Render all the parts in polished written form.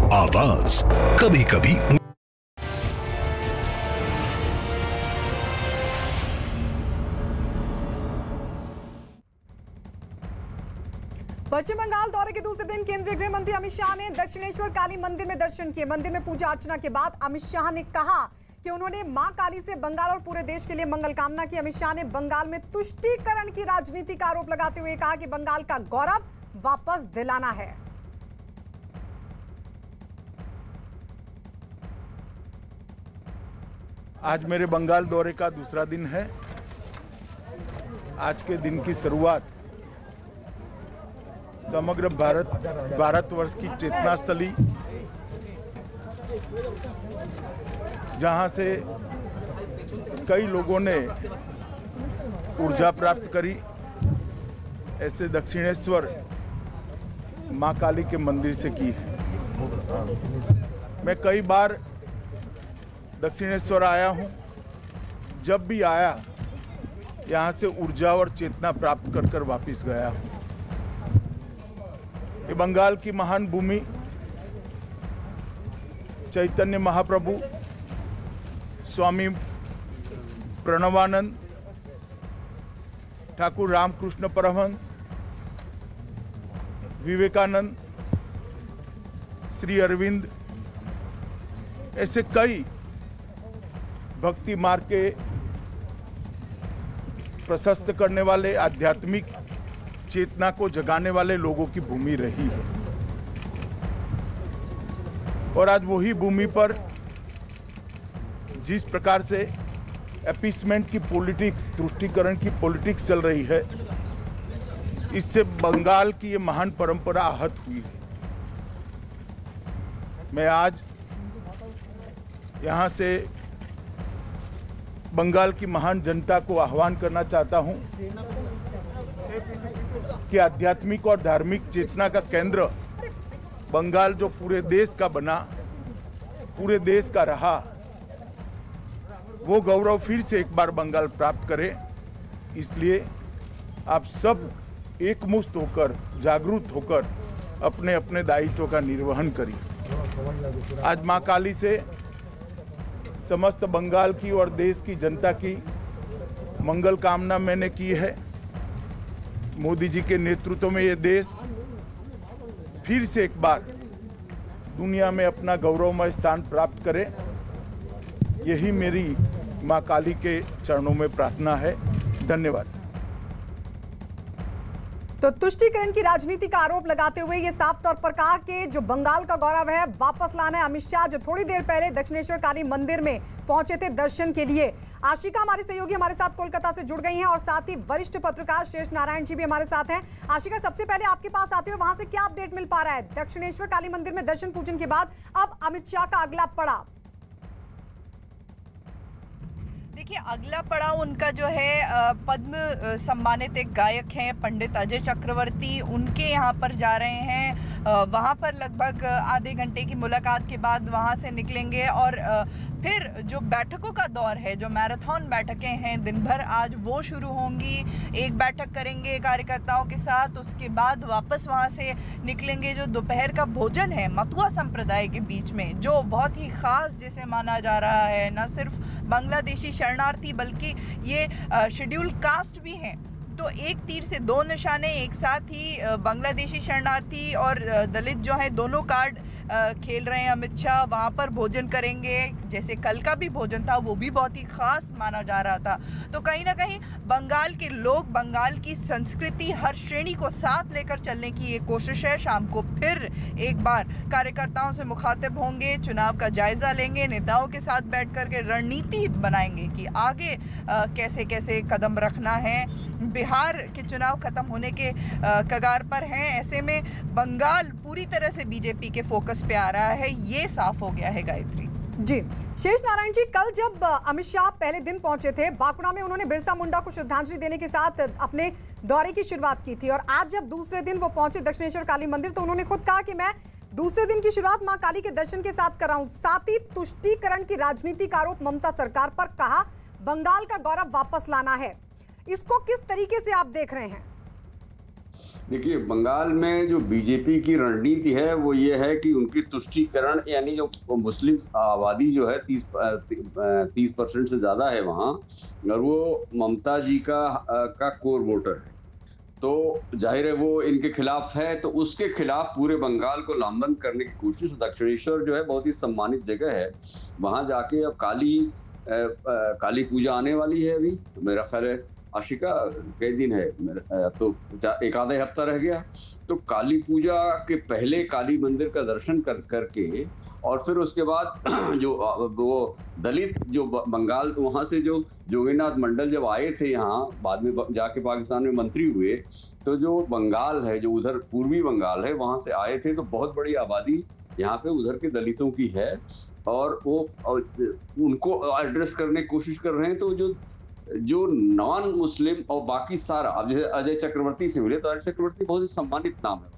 आवाज कभी कभी। पश्चिम बंगाल दौरे के दूसरे दिन केंद्रीय गृह मंत्री अमित शाह ने दक्षिणेश्वर काली मंदिर में दर्शन किए। मंदिर में पूजा अर्चना के बाद अमित शाह ने कहा कि उन्होंने मां काली से बंगाल और पूरे देश के लिए मंगल कामना की। अमित शाह ने बंगाल में तुष्टीकरण की राजनीति का आरोप लगाते हुए कहा कि बंगाल का गौरव वापस दिलाना है। आज मेरे बंगाल दौरे का दूसरा दिन है। आज के दिन की शुरुआत समग्र भारतवर्ष की चेतना स्थली, जहां से कई लोगों ने ऊर्जा प्राप्त करी, ऐसे दक्षिणेश्वर मां काली के मंदिर से की है। मैं कई बार दक्षिणेश्वर आया हूं। जब भी आया यहां से ऊर्जा और चेतना प्राप्त कर कर वापिस गया हूं। ये बंगाल की महान भूमि, चैतन्य महाप्रभु, स्वामी प्रणवानंद, ठाकुर रामकृष्ण परमहंस, विवेकानंद, श्री अरविंद, ऐसे कई भक्ति मार्ग के प्रशस्त करने वाले, आध्यात्मिक चेतना को जगाने वाले लोगों की भूमि रही है। और आज वही भूमि पर जिस प्रकार से अपीसमेंट की पॉलिटिक्स, तुष्टीकरण की पॉलिटिक्स चल रही है, इससे बंगाल की ये महान परंपरा आहत हुई है। मैं आज यहाँ से बंगाल की महान जनता को आह्वान करना चाहता हूं कि आध्यात्मिक और धार्मिक चेतना का केंद्र बंगाल जो पूरे देश का बना, पूरे देश का रहा, वो गौरव फिर से एक बार बंगाल प्राप्त करे। इसलिए आप सब एकमुश्त होकर, जागरूक होकर अपने अपने दायित्व का निर्वहन करिए। आज मां काली से समस्त बंगाल की और देश की जनता की मंगल कामना मैंने की है। मोदी जी के नेतृत्व में ये देश फिर से एक बार दुनिया में अपना गौरवमय स्थान प्राप्त करे, यही मेरी मां काली के चरणों में प्रार्थना है। धन्यवाद। तो तुष्टीकरण की राजनीति का आरोप लगाते हुए ये साफ तौर पर कहा कि जो बंगाल का गौरव है वापस लाना है। अमित शाह जो थोड़ी देर पहले दक्षिणेश्वर काली मंदिर में पहुंचे थे दर्शन के लिए। आशिका हमारी सहयोगी हमारे साथ कोलकाता से जुड़ गई हैं और साथ ही वरिष्ठ पत्रकार शेष नारायण जी भी हमारे साथ हैं। आशिका, सबसे पहले आपके पास आते हुए वहां से क्या अपडेट मिल पा रहा है? दक्षिणेश्वर काली मंदिर में दर्शन पूजन के बाद अब अमित शाह का अगला पड़ाव। देखिए, अगला पड़ाव उनका जो है पद्म सम्मानित एक गायक हैं पंडित अजय चक्रवर्ती, उनके यहाँ पर जा रहे हैं। वहाँ पर लगभग आधे घंटे की मुलाकात के बाद वहाँ से निकलेंगे और फिर जो बैठकों का दौर है, जो मैराथन बैठकें हैं दिन भर, आज वो शुरू होंगी। एक बैठक करेंगे कार्यकर्ताओं के साथ, उसके बाद वापस वहाँ से निकलेंगे। जो दोपहर का भोजन है मतुआ संप्रदाय के बीच में, जो बहुत ही ख़ास जिसे माना जा रहा है, न सिर्फ बांग्लादेशी शरणार्थी बल्कि ये शेड्यूल कास्ट भी हैं। तो एक तीर से दो निशाने, एक साथ ही बांग्लादेशी शरणार्थी और दलित जो हैं दोनों कार्ड खेल रहे हैं अमित शाह। वहाँ पर भोजन करेंगे, जैसे कल का भी भोजन था वो भी बहुत ही ख़ास माना जा रहा था। तो कहीं ना कहीं बंगाल के लोग, बंगाल की संस्कृति, हर श्रेणी को साथ लेकर चलने की ये कोशिश है। शाम को फिर एक बार कार्यकर्ताओं से मुखातिब होंगे, चुनाव का जायज़ा लेंगे, नेताओं के साथ बैठ कर के रणनीति बनाएंगे कि आगे कैसे कैसे कदम रखना है। बिहार के चुनाव खत्म होने के कगार पर हैं, ऐसे में बंगाल पूरी तरह से बीजेपी के फोकस पे आ रहा है, ये साफ हो गया है। गायत्री जी, शेष नारायण जी, कल जब अमित शाह पहले दिन पहुंचे थे बांकुड़ा में, उन्होंने बिरसा मुंडा को श्रद्धांजलि देने के साथ अपने दौरे की शुरुआत की थी और आज जब दूसरे दिन वो पहुंचे दक्षिणेश्वर काली मंदिर, तो उन्होंने खुद कहा कि मैं दूसरे दिन की शुरुआत मां काली के दर्शन के साथ कर रहा हूं। साथ ही तुष्टीकरण की राजनीति का आरोप ममता सरकार पर, कहा बंगाल का गौरव वापस लाना है। इसको किस तरीके से आप देख रहे हैं? देखिए, बंगाल में जो बीजेपी की रणनीति है वो ये है कि उनकी तुष्टीकरण, यानी जो मुस्लिम आबादी जो है 30% से ज्यादा है वहाँ, और वो ममता जी का कोर वोटर है, तो जाहिर है वो इनके खिलाफ है, तो उसके खिलाफ पूरे बंगाल को लामबंद करने की कोशिश। दक्षिणेश्वर जो है बहुत ही सम्मानित जगह है, वहां जाके अब काली पूजा आने वाली है। अभी मेरा ख्याल है आशिका कई दिन है, तो एक आधा हफ्ता रह गया, तो काली पूजा के पहले काली मंदिर का दर्शन करके और फिर उसके बाद जो वो दलित जो बंगाल वहां से जो जोगीनाथ मंडल जब आए थे यहाँ, बाद में जाके पाकिस्तान में मंत्री हुए, तो जो बंगाल है, जो उधर पूर्वी बंगाल है, वहां से आए थे, तो बहुत बड़ी आबादी यहाँ पे उधर के दलितों की है, और वो उनको एड्रेस करने की कोशिश कर रहे हैं। तो जो नॉन मुस्लिम और बाकी सारा, अब जैसे अजय चक्रवर्ती से मिले, तो अजय चक्रवर्ती बहुत ही सम्मानित नाम है,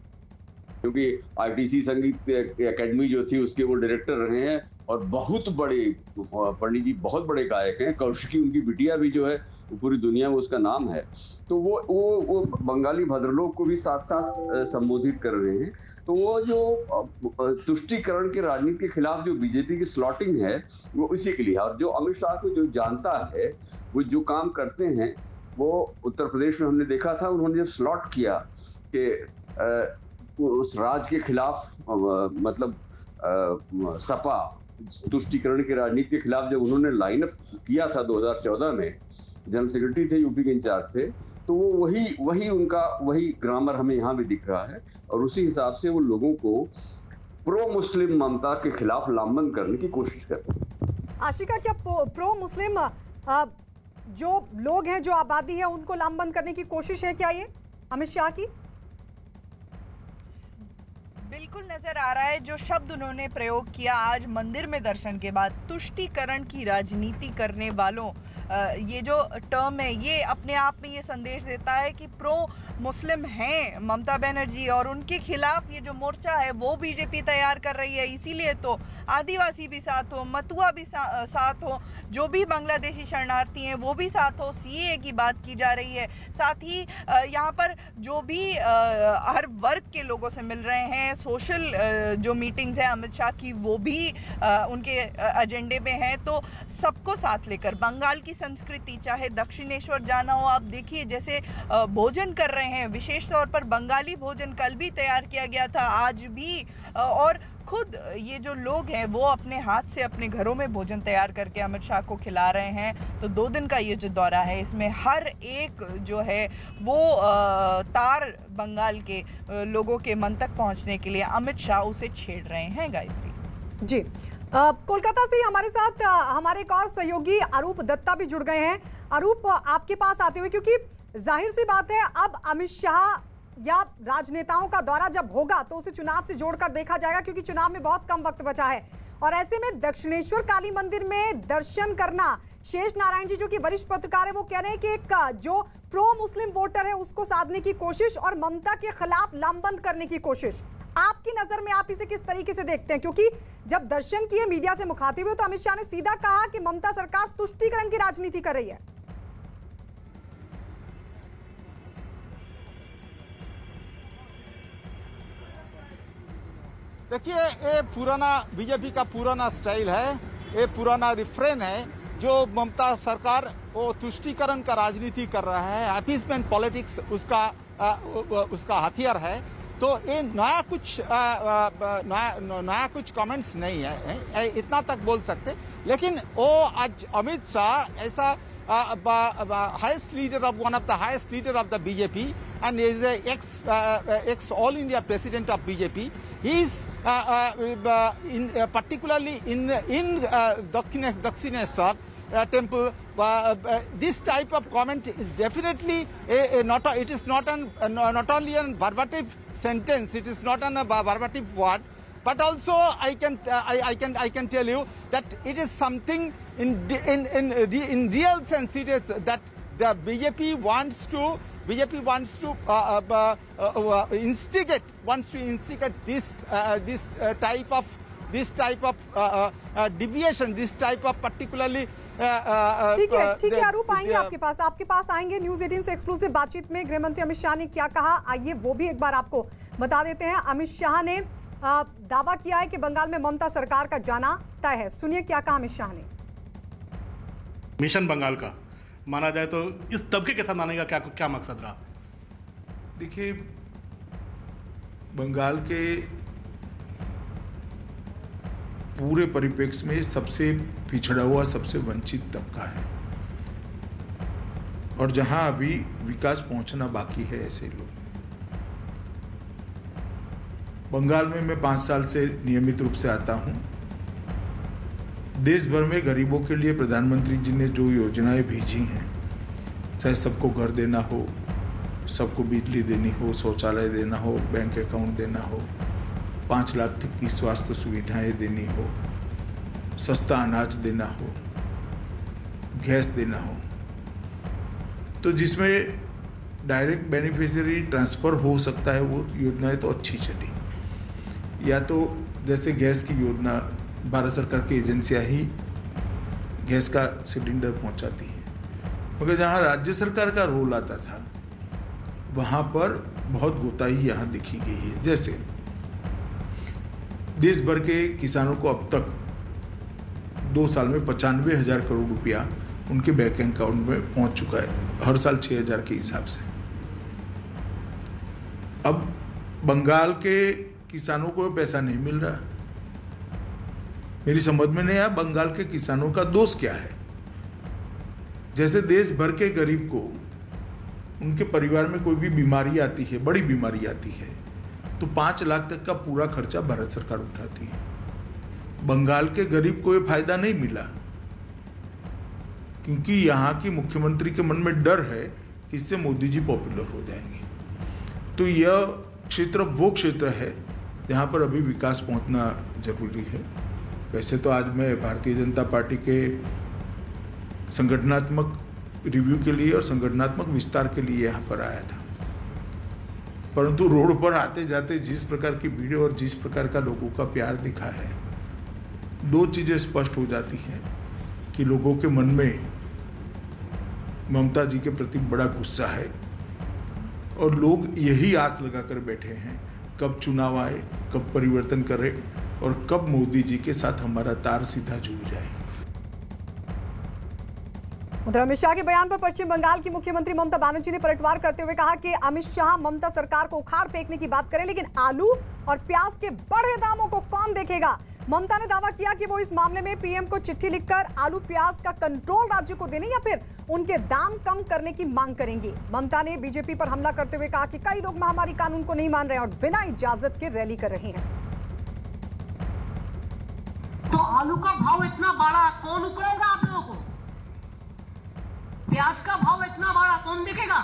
क्योंकि आईटीसी संगीत एकेडमी जो थी उसके वो डायरेक्टर रहे हैं, और बहुत बड़े पंडित जी, बहुत बड़े गायक हैं। कौशिकी उनकी बिटिया भी जो है पूरी दुनिया में उसका नाम है, तो वो बंगाली भद्रलोक को भी साथ साथ संबोधित कर रहे हैं। तो वो जो तुष्टीकरण की राजनीति के खिलाफ जो बीजेपी की स्लॉटिंग है वो इसी के लिए है। और जो अमित शाह को जो जानता है, वो जो काम करते हैं, वो उत्तर प्रदेश में हमने देखा था, उन्होंने जब स्लॉट किया कि उस राज के खिलाफ, मतलब सपा तुष्टीकरण की राजनीति के खिलाफ जब उन्होंने लाइनअप किया था 2014 में, जनरल सेक्रेटरी थे, यूपी के इंचार्ज थे, तो वो वही ग्रामर हमें यहाँ भी दिख रहा है, और उसी हिसाब से वो लोगों को प्रो मुस्लिम ममता के खिलाफ लामबंद करने की कोशिश करते हैं। आशिका, क्या प्रो मुस्लिम जो लोग हैं, जो आबादी है, उनको लामबंद करने की कोशिश है क्या ये अमित शाह की? बिल्कुल नजर आ रहा है। जो शब्द उन्होंने प्रयोग किया आज मंदिर में दर्शन के बाद, तुष्टीकरण की राजनीति करने वालों, ये जो टर्म है, ये अपने आप में ये संदेश देता है कि प्रो मुस्लिम हैं ममता बनर्जी, और उनके खिलाफ ये जो मोर्चा है वो बीजेपी तैयार कर रही है। इसीलिए तो आदिवासी भी साथ हो, मतुआ भी साथ हो, जो भी बांग्लादेशी शरणार्थी हैं वो भी साथ हो, सीएए की बात की जा रही है। साथ ही यहाँ पर जो भी हर वर्ग के लोगों से मिल रहे हैं, सोशल जो मीटिंग्स है अमित शाह की, वो भी उनके एजेंडे में है। तो सबको साथ लेकर बंगाल की संस्कृति, चाहे दक्षिणेश्वर जाना हो, आप देखिए जैसे भोजन कर रहे हैं, विशेष तौर पर बंगाली भोजन कल भी तैयार किया गया था, आज भी, और खुद ये जो लोग हैं वो अपने हाथ से अपने घरों में भोजन तैयार करके अमित शाह को खिला रहे हैं। तो 2 दिन का ये जो दौरा है, इसमें हर एक जो है वो तार बंगाल के लोगों के मन तक पहुंचने के लिए अमित शाह उसे छेड़ रहे हैं। गायत्री जी, कोलकाता से हमारे साथ हमारे एक और सहयोगी अरूप दत्ता भी जुड़ गए हैं। अरूप, आपके पास आते हुए, क्योंकि जाहिर सी बात है अब अमित शाह या राजनेताओं का दौरा जब होगा तो उसे चुनाव से जोड़कर देखा जाएगा, क्योंकि चुनाव में बहुत कम वक्त बचा है, और ऐसे में दक्षिणेश्वर काली मंदिर में दर्शन करना, शेष नारायण जी जो कि वरिष्ठ पत्रकार है, वो कह रहे हैं कि एक जो प्रो मुस्लिम वोटर है उसको साधने की कोशिश और ममता के खिलाफ लामबंद करने की कोशिश। आपकी नजर में आप इसे किस तरीके से देखते हैं? क्योंकि जब दर्शन किए मीडिया से मुखातिब हुए तो अमित शाह ने सीधा कहा कि ममता सरकार तुष्टीकरण की राजनीति कर रही है। देखिए, ये पुराना बीजेपी का पुराना स्टाइल है, ये पुराना रिफ्रेन है, जो ममता सरकार वो तुष्टीकरण का राजनीति कर रहा है, अपीसमेंट पॉलिटिक्स उसका हथियार है। तो ये नया कुछ कमेंट्स नहीं है, इतना तक बोल सकते। लेकिन वो आज अमित शाह ऐसा highest leader of one of the highest leader of the BJP, and is a ex all India president of BJP. He is particularly in Dakshineshwar temple. This type of comment is definitely it is not only a verbative sentence, it is not a verbative word, but also I can tell you that it is something in real sense. It is that the BJP wants to instigate this type of deviation, this type of particularly ठीक है अरूप, आएंगे आपके पास आएंगे। News 18 से exclusive बातचीत में गृह मंत्री अमित शाह ने क्या कहा, आइए वो भी एक बार आपको बता देते हैं। अमित शाह ने दावा किया है कि बंगाल में ममता सरकार का जाना तय है। सुनिए क्या कहा अमित शाह ने। मिशन बंगाल का माना जाए तो इस तबके के साथ मानने का क्या मकसद रहा? देखिए, बंगाल के पूरे परिप्रेक्ष्य में सबसे पिछड़ा हुआ, सबसे वंचित तबका है और जहां अभी विकास पहुंचना बाकी है ऐसे लोग। बंगाल में मैं 5 साल से नियमित रूप से आता हूं। देश भर में गरीबों के लिए प्रधानमंत्री जी ने जो योजनाएं भेजी हैं, चाहे सबको घर देना हो, सबको बिजली देनी हो, शौचालय देना हो, बैंक अकाउंट देना हो, 5 लाख तक की स्वास्थ्य सुविधाएं देनी हो, सस्ता अनाज देना हो, गैस देना हो, तो जिसमें डायरेक्ट बेनिफिशियरी ट्रांसफ़र हो सकता है वो योजनाएं तो अच्छी चली। या तो जैसे गैस की योजना, भारत सरकार की एजेंसियां ही गैस का सिलेंडर पहुंचाती हैं, मगर जहां राज्य सरकार का रोल आता था वहां पर बहुत गोताई यहाँ दिखी गई है। जैसे देश भर के किसानों को अब तक 2 साल में 95,000 करोड़ रुपया उनके बैंक अकाउंट में पहुंच चुका है, हर साल 6,000 के हिसाब से। अब बंगाल के किसानों को पैसा नहीं मिल रहा। मेरी समझ में नहीं आया बंगाल के किसानों का दोष क्या है। जैसे देश भर के गरीब को उनके परिवार में कोई भी बीमारी आती है, बड़ी बीमारी आती है, तो 5 लाख तक का पूरा खर्चा भारत सरकार उठाती है। बंगाल के गरीब को ये फायदा नहीं मिला क्योंकि यहाँ की मुख्यमंत्री के मन में डर है कि इससे मोदी जी पॉपुलर हो जाएंगे। तो यह क्षेत्र वो क्षेत्र है जहाँ पर अभी विकास पहुँचना जरूरी है। वैसे तो आज मैं भारतीय जनता पार्टी के संगठनात्मक रिव्यू के लिए और संगठनात्मक विस्तार के लिए यहाँ पर आया था, परंतु रोड पर आते जाते जिस प्रकार की भीड़ और जिस प्रकार का लोगों का प्यार दिखा है, 2 चीज़ें स्पष्ट हो जाती हैं कि लोगों के मन में ममता जी के प्रति बड़ा गुस्सा है और लोग यही आस लगाकर बैठे हैं कब चुनाव आए, कब परिवर्तन करे और कब मोदी जी के साथ हमारा तार सीधा जुड़ जाए। उधर अमित शाह के बयान पर पश्चिम बंगाल की मुख्यमंत्री ममता बनर्जी ने पलटवार करते हुए कहा कि अमित शाह ममता सरकार को उखाड़ फेंकने की बात करें, लेकिन आलू और प्याज के बढ़े दामों को कौन देखेगा। ममता ने दावा किया कि वो इस मामले में पीएम को चिट्ठी लिखकर आलू प्याज का कंट्रोल राज्य को देने या फिर उनके दाम कम करने की मांग करेंगी। ममता ने बीजेपी पर हमला करते हुए कहा कि कई लोग महामारी कानून को नहीं मान रहे और बिना इजाजत के रैली कर रहे हैं। तो आलू का भाव इतना बढ़ा, कौन उकड़ेगा आप लोगों को? प्याज का भाव इतना बढ़ा, कौन देखेगा?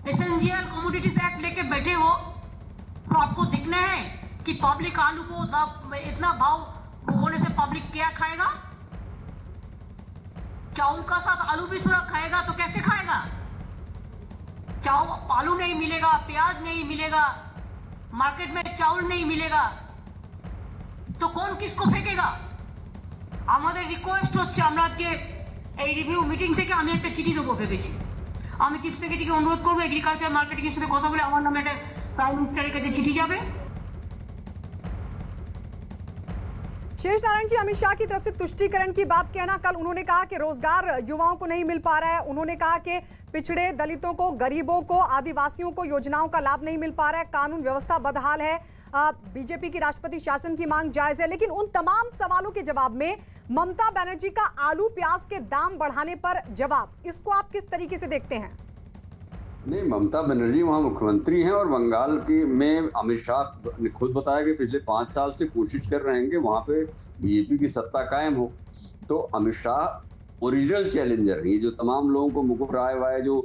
एसेंशियल कमोडिटीज एक्ट लेके बैठे हो तो आपको दिखना है कि पब्लिक आलू को इतना भाव होने से पब्लिक क्या खाएगा? चावल का साथ आलू भी थोड़ा खाएगा तो कैसे खाएगा? चावल आलू नहीं मिलेगा, प्याज नहीं मिलेगा, मार्केट में चावल नहीं मिलेगा, तो कौन किसको फेंकेगा? हमारे रिक्वेस्ट হচ্ছে আমরা আজকে এই রিভিউ মিটিং থেকে আমি একটা চিঠি দেবো ভেবেছি। আমি চিফ সেক্রেটারিকে অনুরোধ করব এগ্রিকালচার মার্কেটিং এর সাথে কথা বলে আমার নামে একটা প্রাইম মিনিস্টারের কাছে চিঠি যাবে। शेष नारायण जी, अमित शाह की तरफ से तुष्टीकरण की बात कहना, कल उन्होंने कहा कि रोजगार युवाओं को नहीं मिल पा रहा है, उन्होंने कहा कि पिछड़े दलितों को, गरीबों को, आदिवासियों को योजनाओं का लाभ नहीं मिल पा रहा है, कानून व्यवस्था बदहाल है, बीजेपी की राष्ट्रपति शासन की मांग जायज है। लेकिन उन तमाम सवालों के जवाब में ममता बनर्जी का आलू प्याज के दाम बढ़ाने पर जवाब, इसको आप किस तरीके से देखते हैं? नहीं, ममता बनर्जी वहाँ मुख्यमंत्री हैं और बंगाल की में अमित शाह ने खुद बताया कि पिछले 5 साल से कोशिश कर रहे हैं कि वहाँ पे बीजेपी की सत्ता कायम हो। तो अमित शाह ओरिजिनल चैलेंजर, ये जो तमाम लोगों को मुकुट राय वाय जो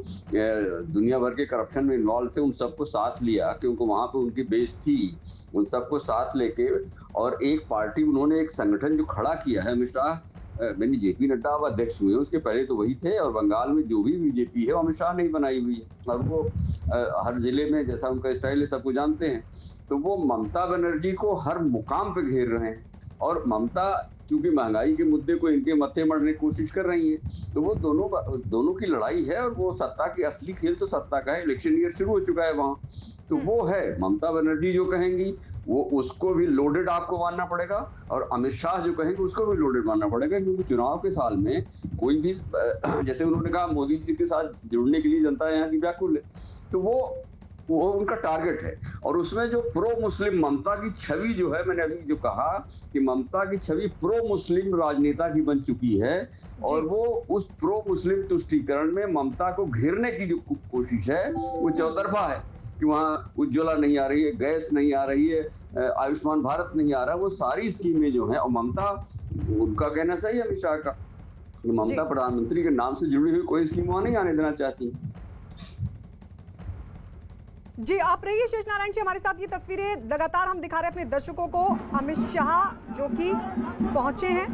दुनिया भर के करप्शन में इन्वॉल्व थे उन सबको साथ लिया, क्योंकि वहाँ पे उनकी बेस थी, उन सबको साथ लेके और एक पार्टी उन्होंने एक संगठन जो खड़ा किया है। अमित शाह मैंने जेपी नड्डा अब अध्यक्ष हुए, उसके पहले तो वही थे और बंगाल में जो भी बीजेपी है वो अमित शाह ने बनाई हुई है और वो हर जिले में जैसा उनका स्टाइल है सबको जानते हैं। तो वो ममता बनर्जी को हर मुकाम पे घेर रहे हैं और ममता क्योंकि महंगाई के मुद्दे को इनके मत्थे मढ़ने की कोशिश कर रही है। तो वो दोनों की लड़ाई है, और वो सत्ता की असली खेल तो सत्ता का है। इलेक्शन ईयर शुरू हो चुका है वहां, तो वो है ममता बनर्जी जो कहेंगी वो उसको भी लोडेड आपको मानना पड़ेगा, और अमित शाह जो कहेंगे उसको भी लोडेड मानना पड़ेगा, क्योंकि चुनाव के साल में कोई भी, जैसे उन्होंने कहा मोदी जी के साथ जुड़ने के लिए जनता यहाँ की व्याकुल है, तो वो उनका टारगेट है। और उसमें जो प्रो मुस्लिम ममता की छवि जो है, मैंने अभी जो कहा कि ममता की छवि प्रो मुस्लिम राजनेता की बन चुकी है, और वो उस प्रो मुस्लिम तुष्टीकरण में ममता को घेरने की जो कोशिश है वो चौतरफा है कि वहाँ उज्ज्वला नहीं आ रही है, गैस नहीं आ रही है, आयुष्मान भारत नहीं आ रहा, वो सारी स्कीमें जो हैं। और ममता, उनका कहना सही है अमित शाह का, ममता प्रधानमंत्री के नाम से जुड़ी हुई कोई स्कीम वहां नहीं आने देना चाहती। जी, आप रहिए शेष नारायण जी हमारे साथ। ये तस्वीरें लगातार हम दिखा रहे हैं अपने दर्शकों को, अमित शाह जो कि पहुंचे हैं।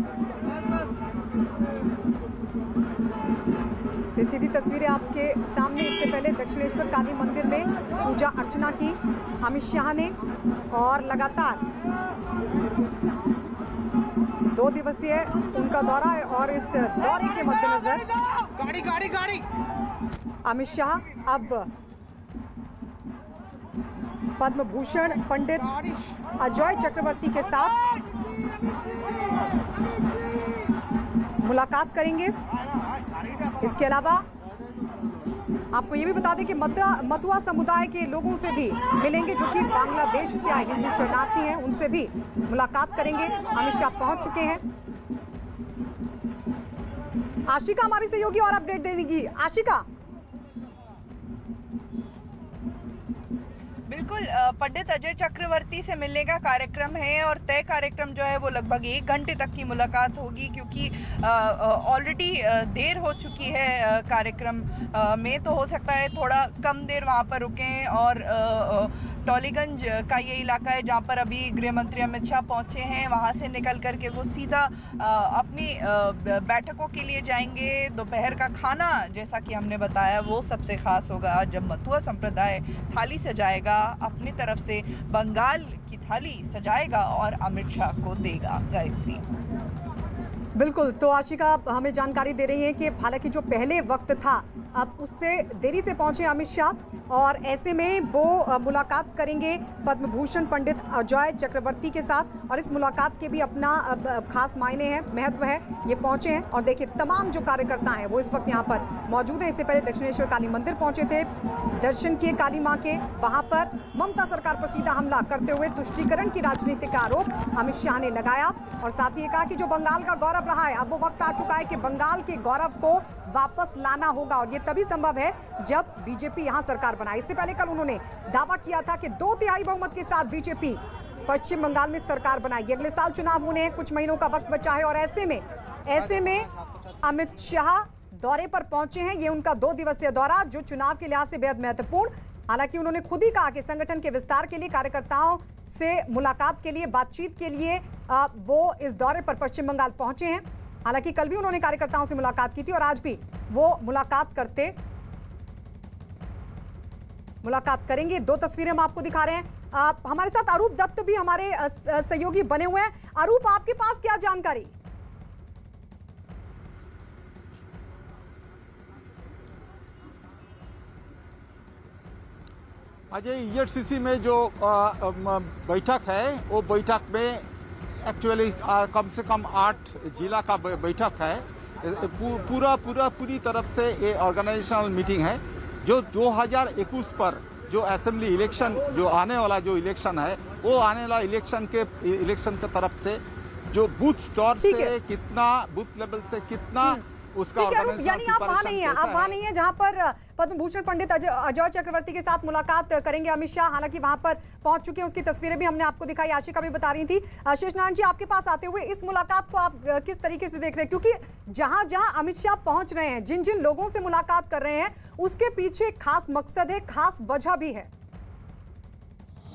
तो सीधी तस्वीरें आपके सामने। इससे पहले दक्षिणेश्वर काली मंदिर में पूजा अर्चना की अमित शाह ने, और लगातार 2 दिवसीय उनका दौरा है, और इस दौरे के मद्देनजर गाड़ी अमित शाह अब पद्म भूषण पंडित अजय चक्रवर्ती के साथ मुलाकात करेंगे। इसके अलावा आपको ये भी बता दें कि मथुआ समुदाय के लोगों से भी मिलेंगे, जो कि बांग्लादेश से आए हिंदू शरणार्थी हैं, उनसे भी मुलाकात करेंगे। अमित शाह पहुंच चुके हैं। आशिका हमारी सहयोगी और अपडेट दे देगी। आशिका। बिल्कुल, पंडित अजय चक्रवर्ती से मिलने का कार्यक्रम है, और तय कार्यक्रम जो है वो लगभग 1 घंटे तक की मुलाकात होगी, क्योंकि ऑलरेडी देर हो चुकी है कार्यक्रम में। तो हो सकता है थोड़ा कम देर वहाँ पर रुकें, और टॉलीगंज का ये इलाका है जहाँ पर अभी गृह मंत्री अमित शाह पहुँचे हैं, वहाँ से निकल करके वो सीधा अपनी बैठकों के लिए जाएंगे। दोपहर का खाना, जैसा कि हमने बताया, वो सबसे खास होगा जब मथुआ संप्रदाय थाली सजाएगा, अपनी तरफ से बंगाल की थाली सजाएगा और अमित शाह को देगा। गायत्री। बिल्कुल, तो आशिका हमें जानकारी दे रही है कि हालांकि जो पहले वक्त था अब उससे देरी से पहुंचे अमित शाह, और ऐसे में वो मुलाकात करेंगे पद्म भूषण पंडित अजय चक्रवर्ती के साथ, और इस मुलाकात के भी अपना खास मायने हैं, महत्व है। ये पहुंचे हैं, और देखिए तमाम जो कार्यकर्ता हैं वो इस वक्त यहाँ पर मौजूद हैं। इससे पहले दक्षिणेश्वर काली मंदिर पहुंचे थे, दर्शन किए काली माँ के। वहाँ पर ममता सरकार पर सीधा हमला करते हुए तुष्टीकरण की राजनीति का आरोप अमित शाह ने लगाया, और साथ ही कहा कि जो बंगाल का गौरव रहा है, अब वो वक्त आ चुका है कि बंगाल के गौरव को वापस लाना होगा, और ये तभी संभव है जब बीजेपी यहां सरकार बनाए। इससे पहले कल उन्होंने दावा किया था कि 2/3 बहुमत के साथ बीजेपी पश्चिम बंगाल में सरकार बनाएगी। अगले साल चुनाव होने हैं, कुछ महीनों का वक्त बचा है, और ऐसे में अमित शाह दौरे पर पहुंचे हैं। ये उनका 2 दिवसीय दौरा, जो चुनाव के लिहाज से बेहद महत्वपूर्ण। हालांकि उन्होंने खुद ही कहा कि संगठन के विस्तार के लिए, कार्यकर्ताओं से मुलाकात के लिए, बातचीत के लिए वो इस दौरे पर पश्चिम बंगाल पहुंचे हैं। हालांकि कल भी उन्होंने कार्यकर्ताओं से मुलाकात की थी, और आज भी वो मुलाकात करेंगे। 2 तस्वीरें हम आपको दिखा रहे हैं। हमारे साथ अरूप दत्त भी हमारे सहयोगी बने हुए हैं। अरूप, आपके पास क्या जानकारी? अजय, ईएडसीसी में जो बैठक है, वो बैठक में एक्चुअली कम से कम 8 जिला का बैठक है। पूरी तरफ से ये ऑर्गेनाइजेशनल मीटिंग है, जो 2021 पर जो असेंबली इलेक्शन, जो आने वाला जो इलेक्शन है, वो आने वाला इलेक्शन के तरफ से जो बूथ स्टोर से कितना, बूथ लेवल से कितना उसका, यानी आप वहाँ नहीं है जहाँ पर पद्म भूषण पंडित अजय चक्रवर्ती के साथ मुलाकात करेंगे अमित शाह। हालांकि वहां पर पहुंच चुके हैं, उसकी तस्वीरें भी हमने आपको दिखाई, आशिका भी बता रही थी। शेष नारायण जी, आपके पास आते हुए इस मुलाकात को आप किस तरीके से देख रहे हैं? क्योंकि जहां जहां अमित शाह पहुंच रहे हैं, जिन जिन लोगों से मुलाकात कर रहे हैं, उसके पीछे खास मकसद है, खास वजह भी है।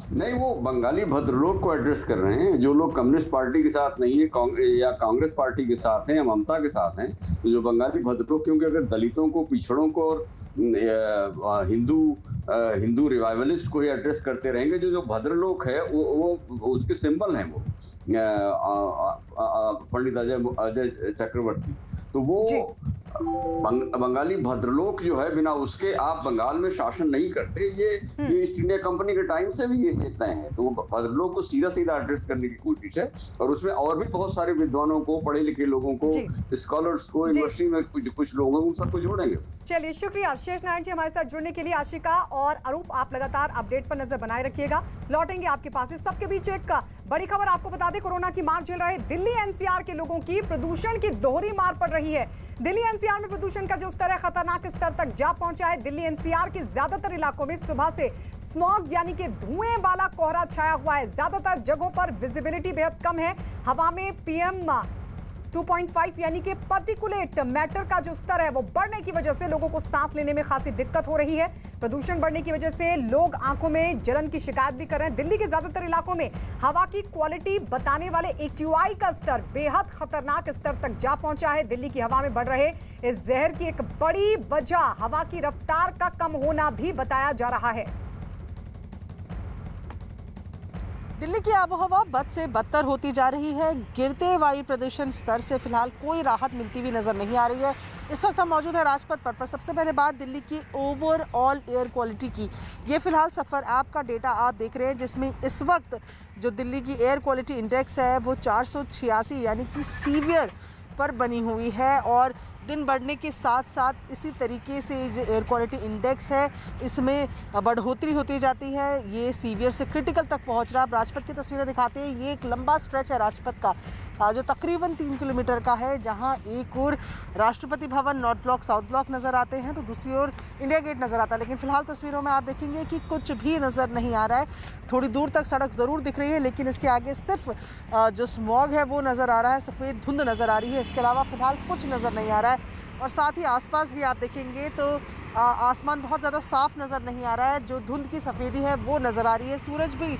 नहीं, वो बंगाली भद्रलोक को एड्रेस कर रहे हैं। जो लोग कम्युनिस्ट पार्टी के साथ नहीं है, या कांग्रेस पार्टी के साथ हैं, या ममता के साथ हैं, तो जो बंगाली भद्रलोक, क्योंकि अगर दलितों को, पिछड़ों को और हिंदू रिवाइवलिस्ट को ही एड्रेस करते रहेंगे, जो भद्रलोक है वो उसके सिंबल हैं वो। पंडित अजय चक्रवर्ती, तो वो बंगाली भद्रलोक जो है, बिना उसके आप बंगाल में शासन नहीं करते। ये ईस्ट इंडिया कंपनी के टाइम से भी ये तय है। तो भद्रलोक को सीधा सीधा एड्रेस करने की कोशिश है, और उसमें और भी बहुत सारे विद्वानों को, पढ़े लिखे लोगों को, स्कॉलर्स को, यूनिवर्सिटी में कुछ लोगों को, सबको जोड़ेंगे। चलिए, शुक्रिया शेष नारायण जी हमारे साथ जुड़ने के लिए। आशिका और अरूप, आप लगातार अपडेट पर नजर बनाए रखिएगा, लौटेंगे आपके पास। इस सबके बीच एक बड़ी खबर आपको बता दें, कोरोना की मार झेल रहे दिल्ली एनसीआर के लोगों की प्रदूषण की दोहरी मार पड़ रही है। दिल्ली एनसीआर में प्रदूषण का जो स्तर है, खतरनाक स्तर तक जा पहुंचा है। दिल्ली एनसीआर के ज्यादातर इलाकों में सुबह से स्मॉग यानी कि धुएं वाला कोहरा छाया हुआ है। ज्यादातर जगहों पर विजिबिलिटी बेहद कम है। हवा में PM 2.5 यानी कि पार्टिकुलेट मैटर का जो स्तर है वो बढ़ने की वजह से लोगों को सांस लेने में खासी दिक्कत हो रही है। प्रदूषण बढ़ने की वजह से लोग आंखों में जलन की शिकायत भी कर रहे हैं। दिल्ली के ज्यादातर इलाकों में हवा की क्वालिटी बताने वाले AQI का स्तर बेहद खतरनाक स्तर तक जा पहुंचा है। दिल्ली की हवा में बढ़ रहे इस जहर की एक बड़ी वजह हवा की रफ्तार का कम होना भी बताया जा रहा है। दिल्ली की आबोहवा बद से बदतर होती जा रही है। गिरते वायु प्रदूषण स्तर से फिलहाल कोई राहत मिलती हुई नजर नहीं आ रही है। इस वक्त हम मौजूद है राजपथ पर सबसे पहले बात दिल्ली की ओवरऑल एयर क्वालिटी की। ये फिलहाल सफ़र ऐप का डेटा आप देख रहे हैं, जिसमें इस वक्त जो दिल्ली की एयर क्वालिटी इंडेक्स है वो 486 यानी कि सीवियर पर बनी हुई है, और दिन बढ़ने के साथ साथ इसी तरीके से जो एयर क्वालिटी इंडेक्स है इसमें बढ़ोतरी होती जाती है। ये सीवियर से क्रिटिकल तक पहुंच रहा है। राजपथ की तस्वीरें दिखाते हैं। ये एक लंबा स्ट्रेच है राजपथ का, जो तकरीबन 3 किलोमीटर का है, जहां एक और Rashtrapati Bhavan, north block, south block नज़र आते हैं, तो दूसरी ओर इंडिया गेट नज़र आता है। लेकिन फिलहाल तस्वीरों में आप देखेंगे कि कुछ भी नज़र नहीं आ रहा है। थोड़ी दूर तक सड़क ज़रूर दिख रही है, लेकिन इसके आगे सिर्फ जो स्मॉग है वो नज़र आ रहा है, सफ़ेद धुंध नज़र आ रही है। इसके अलावा फिलहाल कुछ नज़र नहीं आ रहा है। और साथ ही आसपास भी आप देखेंगे तो आसमान बहुत ज़्यादा साफ नज़र नहीं आ रहा है। जो धुंध की सफ़ेदी है वो नज़र आ रही है। सूरज भी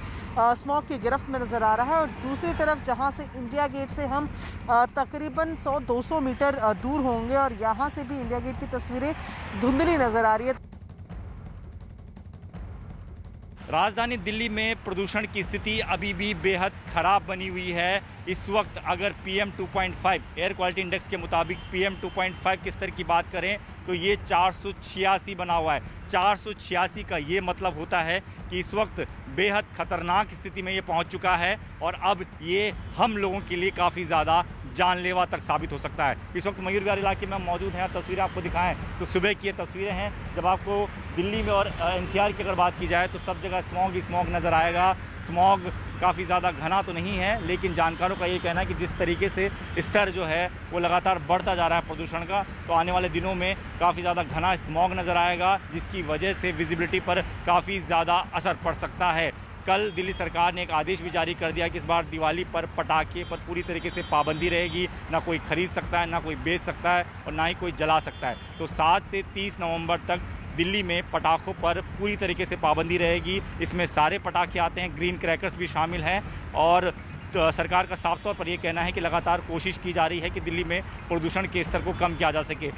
स्मॉग की गिरफ्त में नज़र आ रहा है। और दूसरी तरफ जहां से इंडिया गेट से हम तकरीबन 100-200 मीटर दूर होंगे, और यहाँ से भी इंडिया गेट की तस्वीरें धुंधली नज़र आ रही है। राजधानी दिल्ली में प्रदूषण की स्थिति अभी भी बेहद ख़राब बनी हुई है। इस वक्त अगर PM 2.5 एयर क्वालिटी इंडेक्स के मुताबिक PM 2.5 के स्तर की बात करें तो ये 486 बना हुआ है। 486 का ये मतलब होता है कि इस वक्त बेहद ख़तरनाक स्थिति में ये पहुंच चुका है, और अब ये हम लोगों के लिए काफ़ी ज़्यादा जानलेवा तक साबित हो सकता है। इस वक्त मयूर विहार इलाके में मौजूद हैं। तस्वीरें आपको दिखाएं तो सुबह की ये तस्वीरें हैं, जब आपको दिल्ली में और NCR की अगर बात की जाए तो सब जगह स्मॉग ही स्मॉग नज़र आएगा। स्मॉग काफ़ी ज़्यादा घना तो नहीं है, लेकिन जानकारों का ये कहना है कि जिस तरीके से स्तर जो है वो लगातार बढ़ता जा रहा है प्रदूषण का, तो आने वाले दिनों में काफ़ी ज़्यादा घना स्मॉग नज़र आएगा, जिसकी वजह से विजिबिलिटी पर काफ़ी ज़्यादा असर पड़ सकता है। कल दिल्ली सरकार ने एक आदेश भी जारी कर दिया कि इस बार दिवाली पर पटाखे पर पूरी तरीके से पाबंदी रहेगी। ना कोई ख़रीद सकता है, ना कोई बेच सकता है, और ना ही कोई जला सकता है। तो 7 से 30 नवंबर तक दिल्ली में पटाखों पर पूरी तरीके से पाबंदी रहेगी। इसमें सारे पटाखे आते हैं, ग्रीन क्रैकर्स भी शामिल हैं, और सरकार का साफ तौर पर यह कहना है कि लगातार कोशिश की जा रही है कि दिल्ली में प्रदूषण के स्तर को कम किया जा सके।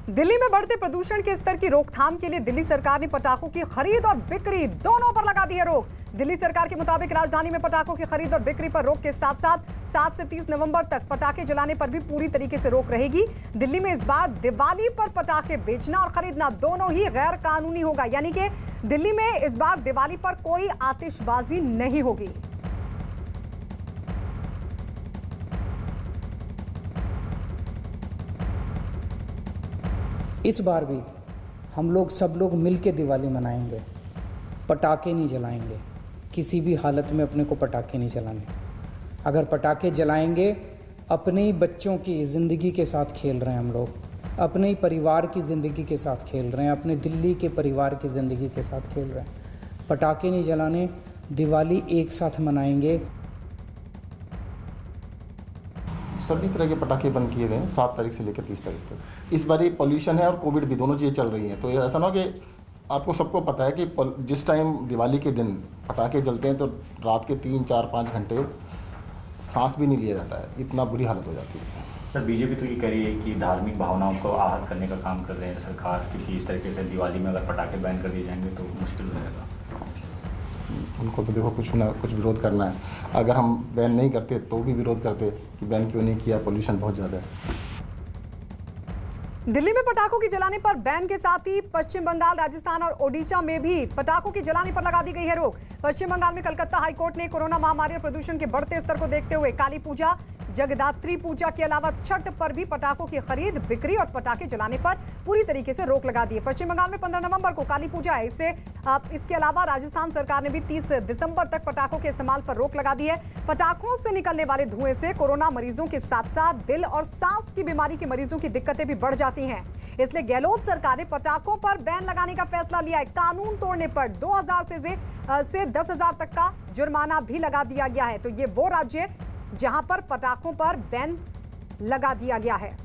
दिल्ली में बढ़ते प्रदूषण के स्तर की रोकथाम के लिए दिल्ली सरकार ने पटाखों की खरीद और बिक्री दोनों पर लगा दी है रोक। दिल्ली सरकार के मुताबिक राजधानी में पटाखों की खरीद और बिक्री पर रोक के साथ साथ 7 से 30 नवंबर तक पटाखे जलाने पर भी पूरी तरीके से रोक रहेगी। दिल्ली में इस बार दिवाली पर पटाखे बेचना और खरीदना दोनों ही गैर कानूनी होगा, यानी कि दिल्ली में इस बार दिवाली पर कोई आतिशबाजी नहीं होगी। इस बार भी हम लोग सब लोग मिल के दिवाली मनाएंगे, पटाखे नहीं जलाएंगे। किसी भी हालत में अपने को पटाखे नहीं जलाने। अगर पटाखे जलाएंगे, अपने ही बच्चों की ज़िंदगी के साथ खेल रहे हैं हम लोग, अपने ही परिवार की ज़िंदगी के साथ खेल रहे हैं, अपने दिल्ली के परिवार की ज़िंदगी के साथ खेल रहे हैं। पटाखे नहीं जलाने, दिवाली एक साथ मनाएंगे। सभी तरह के पटाखे बंद किए गए हैं 7 तारीख से लेकर 30 तारीख तक। इस बार ये पॉल्यूशन है और कोविड भी, दोनों चीज़ें चल रही हैं, तो ऐसा ना हो कि आपको सबको पता है कि जिस टाइम दिवाली के दिन पटाखे जलते हैं तो रात के 3, 4, 5 घंटे सांस भी नहीं लिया जाता है, इतना बुरी हालत हो जाती है। सर, बीजेपी तो ये कह रही है कि धार्मिक भावनाओं को आहत करने का काम कर रहे हैं सरकार, क्योंकि इस तरीके से दिवाली में अगर पटाखे बैन कर दिए जाएंगे तो मुश्किल हो जाएगा। उनको तो देखो कुछ ना कुछ विरोध करना है। अगर हम बैन नहीं करते तो भी विरोध करते कि बैन क्यों नहीं किया, पोल्यूशन बहुत ज़्यादा है। दिल्ली में पटाखों की जलाने पर बैन के साथ ही पश्चिम बंगाल, राजस्थान और ओडिशा में भी पटाखों की जलाने पर लगा दी गई है रोक। पश्चिम बंगाल में कलकत्ता हाईकोर्ट ने कोरोना महामारी और प्रदूषण के बढ़ते स्तर को देखते हुए काली पूजा, जगदात्री पूजा के अलावा छठ पर भी पटाखों की खरीद, बिक्री और पटाखे जलाने पर पूरी तरीके से रोक लगा दी है। पश्चिम बंगाल में 15 नवंबर को काली पूजा है। इसके अलावा राजस्थान सरकार ने भी 30 दिसंबर तक पटाखों के इस्तेमाल पर रोक लगा दी है। पटाखों से निकलने वाले धुएं से कोरोना मरीजों के साथ साथ दिल और सांस की बीमारी के मरीजों की दिक्कतें भी बढ़ जाती हैं। इसलिए गहलोत सरकार ने पटाखों पर बैन लगाने का फैसला लिया है। कानून तोड़ने पर 2000 से 10,000 तक का जुर्माना भी लगा दिया गया है। तो ये वो राज्य जहां पर पटाखों पर बैन लगा दिया गया है।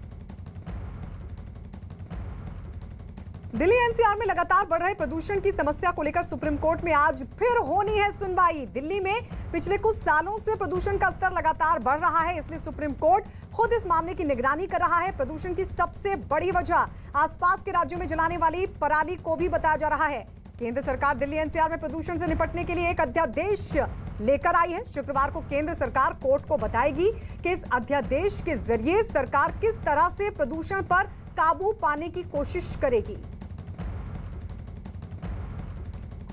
दिल्ली एनसीआर में लगातार बढ़ रहे प्रदूषण की समस्या को लेकर सुप्रीम कोर्ट में आज फिर होनी है सुनवाई। दिल्ली में पिछले कुछ सालों से प्रदूषण का स्तर लगातार बढ़ रहा है, इसलिए सुप्रीम कोर्ट खुद इस मामले की निगरानी कर रहा है। प्रदूषण की सबसे बड़ी वजह आसपास के राज्यों में जलाने वाली पराली को भी बताया जा रहा है। केंद्र सरकार दिल्ली एनसीआर में प्रदूषण से निपटने के लिए एक अध्यादेश लेकर आई है। शुक्रवार को केंद्र सरकार कोर्ट को बताएगी कि इस अध्यादेश के जरिए सरकार किस तरह से प्रदूषण पर काबू पाने की कोशिश करेगी।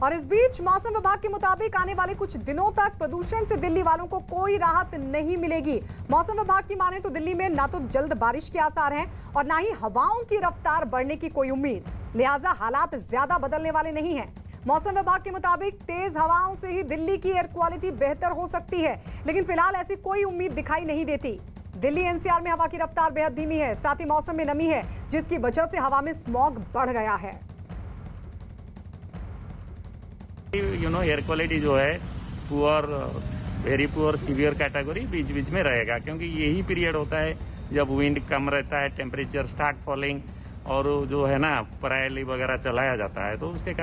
और इस बीच मौसम विभाग के मुताबिक आने वाले कुछ दिनों तक प्रदूषण से दिल्ली वालों को कोई राहत नहीं मिलेगी। मौसम विभाग की माने तो दिल्ली में ना तो जल्द बारिश के आसार हैं और ना ही हवाओं की रफ्तार बढ़ने की कोई उम्मीद, लिहाजा हालात ज्यादा बदलने वाले नहीं हैं। मौसम विभाग के मुताबिक तेज हवाओं से ही दिल्ली की एयर क्वालिटी बेहतर हो सकती है, लेकिन फिलहाल ऐसी कोई उम्मीद दिखाई नहीं देती। दिल्ली एनसीआर में हवा की रफ्तार बेहद धीमी है, साथ ही मौसम में नमी है, जिसकी वजह से हवा में स्मॉग बढ़ गया है। एयर क्वालिटी जो है poor, very poor, severe category बीच बीच में रहेगा, क्योंकि यही पीरियड होता है जब विंड कम रहता है, टेम्परेचर स्टार्ट फॉलिंग और जो है ना पराली वगैरह चलाया जाता है, तो उसके कारण